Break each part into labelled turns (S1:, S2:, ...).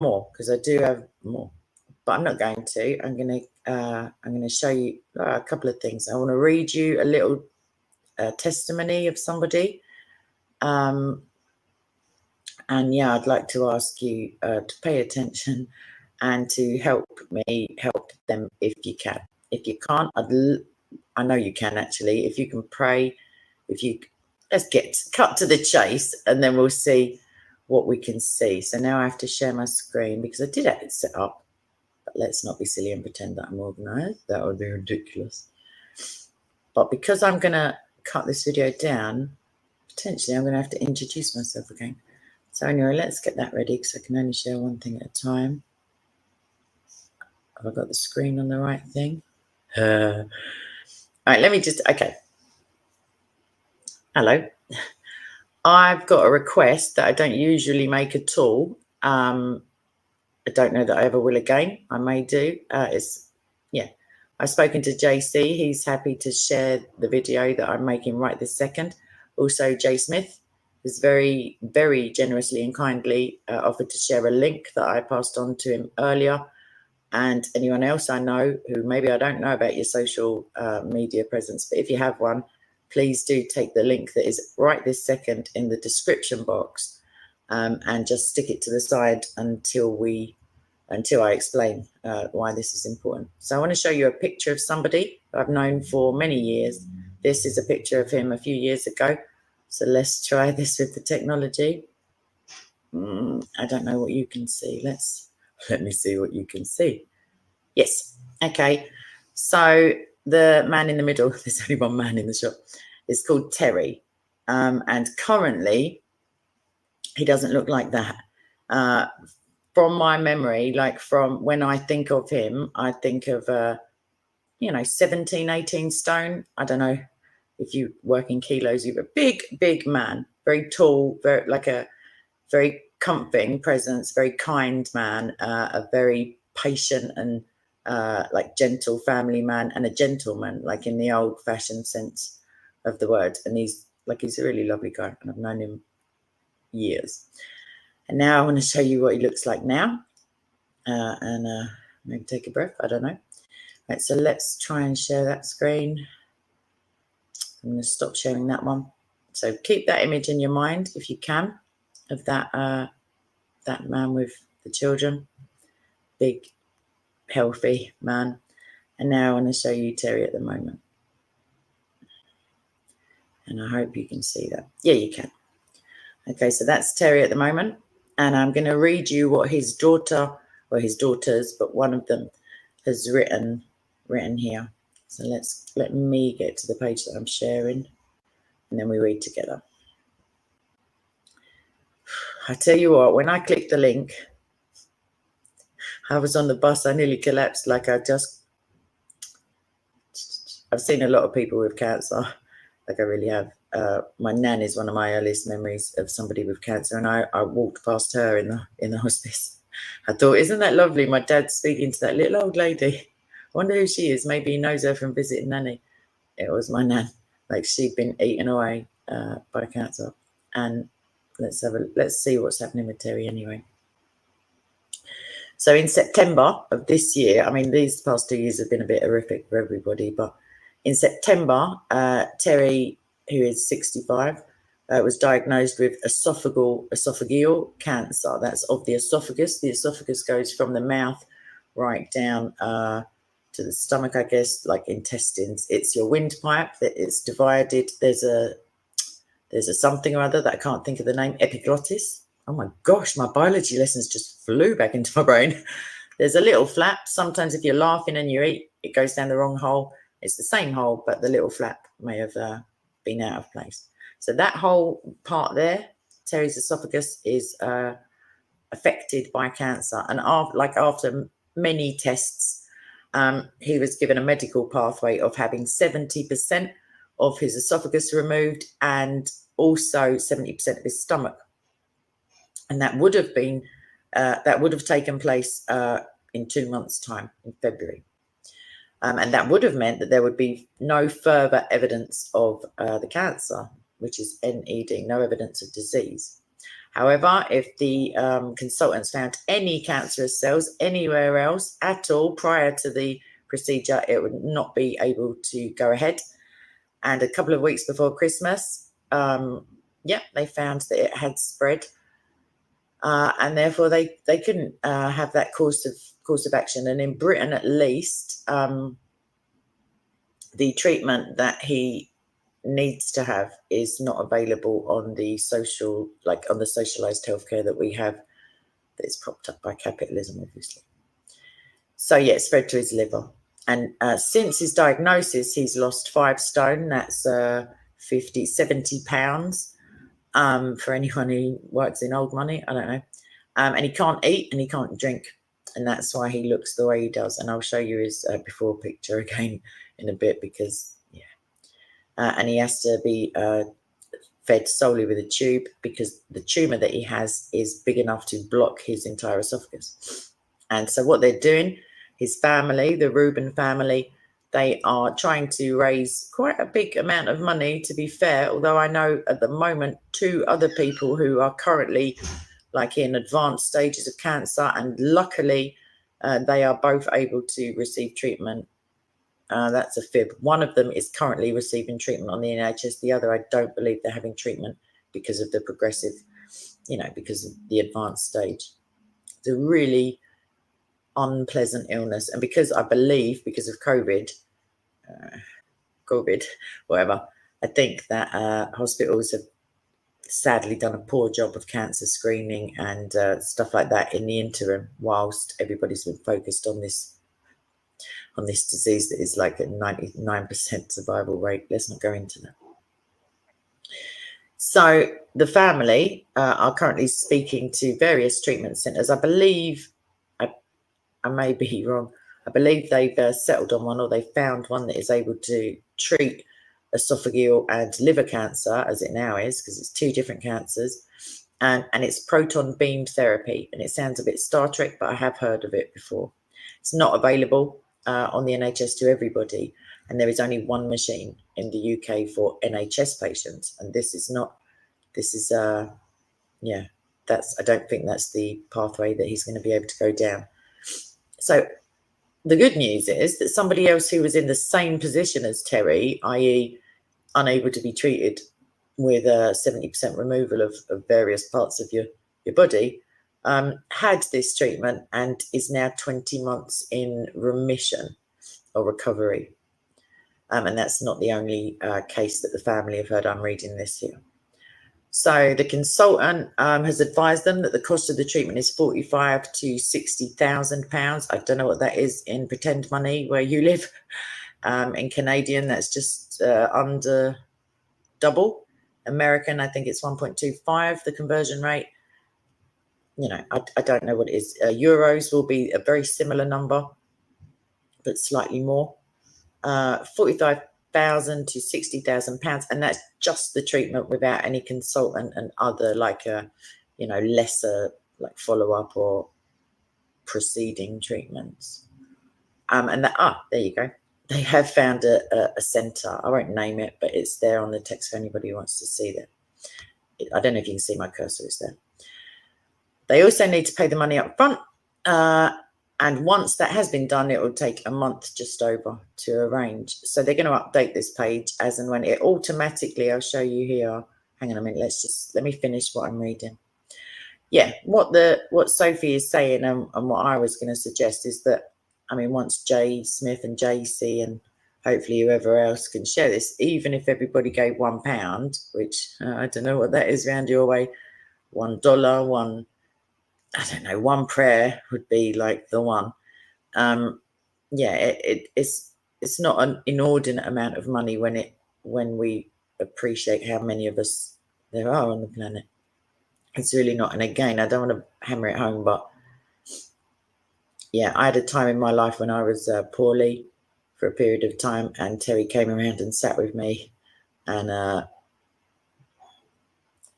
S1: more because I do have more, but I'm not going to. I'm going to show you a couple of things. I want to read you a little testimony of somebody. And yeah, I'd like to ask you to pay attention and to help me help them if you can. If you can't, I know you can actually. If you can pray, let's cut to the chase, and then we'll see what we can see. So now I have to share my screen because I did have it set up, but let's not be silly and pretend that I'm organised. That would be ridiculous. But because I'm going to cut this video down, potentially I'm going to have to introduce myself again. So anyway, let's get that ready because I can only share one thing at a time. Have I got the screen on the right thing? All right, let me just, okay. Hello. I've got a request that I don't usually make at all. I don't know that I ever will again. I may do. I've spoken to JC. He's happy to share the video that I'm making right this second. Also, Jay Smith is very, very generously and kindly offered to share a link that I passed on to him earlier. And anyone else I know who maybe I don't know about your social media presence, but if you have one, please do take the link that is right this second in the description box and just stick it to the side until I explain why this is important. So I want to show you a picture of somebody I've known for many years. This is a picture of him a few years ago. So let's try this with the technology. I don't know what you can see. Let me see what you can see. Yes. Okay. So the man in the middle, there's only one man in the shot, is called Terry. And currently, he doesn't look like that. From my memory, like from when I think of him, I think of, 17, 18 stone. I don't know if you work in kilos. You're a big, big man, very tall, very comforting presence, very kind man, a very patient and gentle family man, and a gentleman, like in the old-fashioned sense of the word. And he's a really lovely guy, and I've known him years. And now I want to show you what he looks like now, and maybe take a breath. I don't know. Right, so let's try and share that screen. I'm going to stop sharing that one. So keep that image in your mind if you can, of that man with the children, big, healthy man. And now I want to show you Terry at the moment. And I hope you can see that. Yeah, you can. Okay, so that's Terry at the moment. And I'm going to read you what his daughter, or his daughters, but one of them has written here. So let me get to the page that I'm sharing, and then we read together. I tell you what, when I clicked the link, I was on the bus, I nearly collapsed. I've seen a lot of people with cancer, like I really have. My nan is one of my earliest memories of somebody with cancer, and I walked past her in the hospice. I thought, isn't that lovely? My dad's speaking to that little old lady. I wonder who she is. Maybe he knows her from visiting Nanny. It was my nan. Like, she'd been eaten away by cancer. And let's see what's happening with Terry anyway. So in September of this year, I mean, these past 2 years have been a bit horrific for everybody, but in September, Terry, who is 65, was diagnosed with esophageal cancer. That's of the esophagus. The esophagus goes from the mouth right down to the stomach, I guess, like intestines. It's your windpipe that it's divided. There's a something or other that I can't think of the name, epiglottis. Oh my gosh, my biology lessons just flew back into my brain. There's a little flap. Sometimes if you're laughing and you eat, it goes down the wrong hole. It's the same hole, but the little flap may have been out of place. So that whole part there, Terry's esophagus, is affected by cancer. And after many tests, he was given a medical pathway of having 70% of his esophagus removed and also 70% of his stomach. And that would have taken place in 2 months' time, in February. And that would have meant that there would be no further evidence of the cancer, which is NED, no evidence of disease. However, if the consultants found any cancerous cells anywhere else at all prior to the procedure, it would not be able to go ahead. And a couple of weeks before Christmas, they found that it had spread, and therefore they couldn't have that course of action. And in Britain, at least, the treatment that he needs to have is not available on the socialized healthcare that we have, that is propped up by capitalism, obviously. So yeah, it spread to his liver. And since his diagnosis, he's lost 5 stone. That's 70 pounds. For anyone who works in old money, I don't know. And he can't eat and he can't drink. And that's why he looks the way he does. And I'll show you his before picture again in a bit, because, yeah. And he has to be fed solely with a tube, because the tumour that he has is big enough to block his entire esophagus. And so what they're doing, his family, the Rubin family, they are trying to raise quite a big amount of money, to be fair, although I know at the moment 2 other people who are currently in advanced stages of cancer, and luckily they are both able to receive treatment. That's a fib. One of them is currently receiving treatment on the NHS. The other, I don't believe they're having treatment because of the progressive, because of the advanced stage. It's a really unpleasant illness. And because of COVID, whatever, I think that hospitals have sadly done a poor job of cancer screening and stuff like that in the interim, whilst everybody's been focused on this disease that is like a 99% survival rate. Let's not go into that. So the family are currently speaking to various treatment centres. I believe, I may be wrong, I believe they've settled on one, or they found one that is able to treat esophageal and liver cancer, as it now is, because it's 2 different cancers, and it's proton beam therapy. And it sounds a bit Star Trek, but I have heard of it before. It's not available on the NHS to everybody, and there is only one machine in the UK for NHS patients, and I don't think that's the pathway that he's going to be able to go down. So the good news is that somebody else who was in the same position as Terry, i.e. unable to be treated with a 70% removal of various parts of your body, had this treatment and is now 20 months in remission or recovery. And that's not the only case that the family have heard. I'm reading this here. So the consultant has advised them that the cost of the treatment is £45,000 to £60,000. I don't know what that is in pretend money where you live. In Canadian, that's just under double. American, I think it's 1.25, the conversion rate. I don't know what it is. Euros will be a very similar number, but slightly more. 45,000 to £60,000, and that's just the treatment without any consultant and other lesser follow-up or preceding treatments. And there you go. They have found a centre. I won't name it, but it's there on the text for anybody who wants to see that. I don't know if you can see my cursor. It's there. They also need to pay the money up front. And once that has been done, it will take a month just over to arrange. So they're going to update this page as and when it automatically, I'll show you here. Hang on a minute. Let me finish what I'm reading. Yeah, what Sophie is saying and what I was going to suggest is that, once Jay Smith and JC and hopefully whoever else can share this, even if everybody gave £1, which I don't know what that is around your way, $1, one prayer would be like the one. It's not an inordinate amount of money when we appreciate how many of us there are on the planet. It's really not. And again, I don't want to hammer it home, but yeah, I had a time in my life when I was poorly for a period of time, and Terry came around and sat with me, and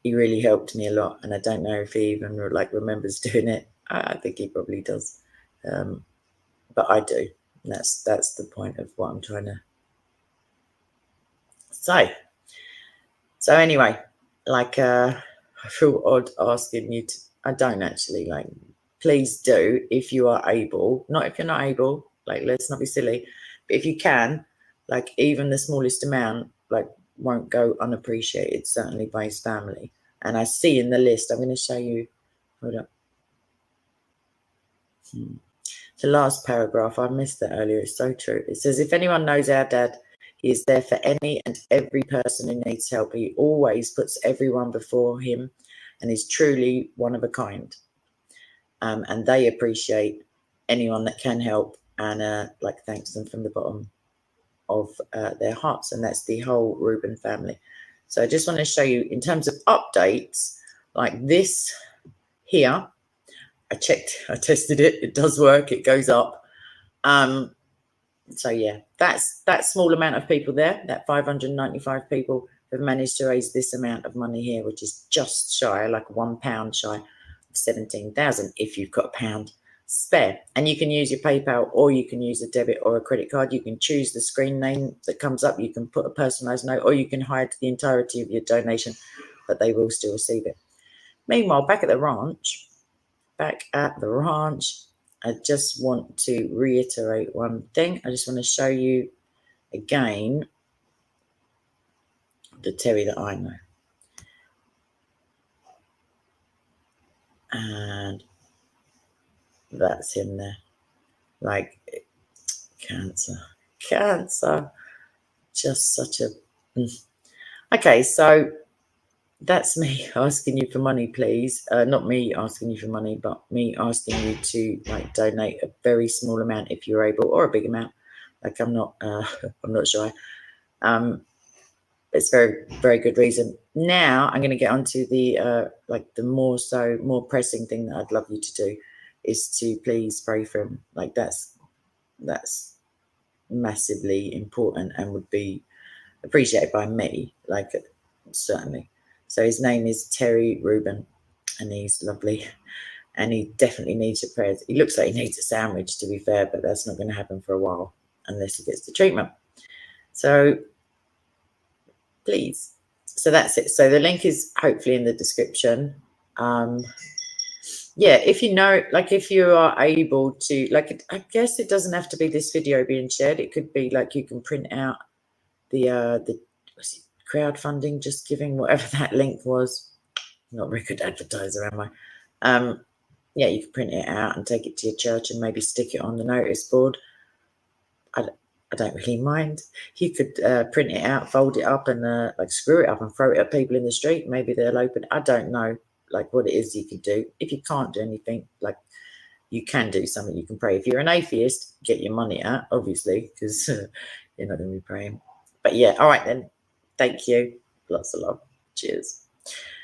S1: he really helped me a lot. And I don't know if he even remembers doing it. I think he probably does, but I do. And that's the point of what I'm trying to say. So anyway, I feel odd asking you to, I don't actually, like, please do if you are able, not if you're not able, like, let's not be silly, but if you can, like, even the smallest amount, like, won't go unappreciated, certainly by his family. And I see in the list, I'm going to show you, hold up. The last paragraph, I missed that earlier, it's so true. It says, if anyone knows our dad, he is there for any and every person who needs help. He always puts everyone before him and is truly one of a kind. And they appreciate anyone that can help and like thanks them from the bottom of their hearts. And that's the whole Reuben family. So I just want to show you in terms of updates, like this here. I tested it. It does work. It goes up. So yeah, that's that small amount of people there, that 595 people have managed to raise this amount of money here, which is just shy, like £1 shy of 17,000 if you've got a pound spare. And you can use your PayPal, or you can use a debit or a credit card. You can choose the screen name that comes up. You can put a personalized note, or you can hide the entirety of your donation, but they will still receive it. Meanwhile, back at the ranch, I just want to reiterate one thing. I just want to show you again the Terry that I know. And that's him there. Like, cancer. Just such a... Okay, so that's me asking you for money, please. Not me asking you for money, but me asking you to like donate a very small amount if you're able, or a big amount. Like, I'm not shy. It's very, very good reason. Now I'm going to get onto the like the more pressing thing that I'd love you to do is to please pray for him. Like, that's massively important and would be appreciated by me, like, certainly. So his name is Terry Reuben, and he's lovely, and he definitely needs your prayers. He looks like he needs a sandwich, to be fair, but that's not going to happen for a while unless he gets the treatment. So please. So that's it. So the link is hopefully in the description. Yeah, if you know, like, if you are able to, like, I guess it doesn't have to be this video being shared. It could be like you can print out the was it crowdfunding, just giving, whatever that link was. I'm not a very good advertiser, am I? Yeah, you can print it out and take it to your church and maybe stick it on the notice board. I don't really mind. You could print it out, fold it up, and like screw it up and throw it at people in the street. Maybe they'll open it. I don't know, like, what it is you could do. If you can't do anything, like, you can do something. You can pray. If you're an atheist, get your money out, obviously, because you're not going to be praying. But yeah, all right then. Thank you. Lots of love. Cheers.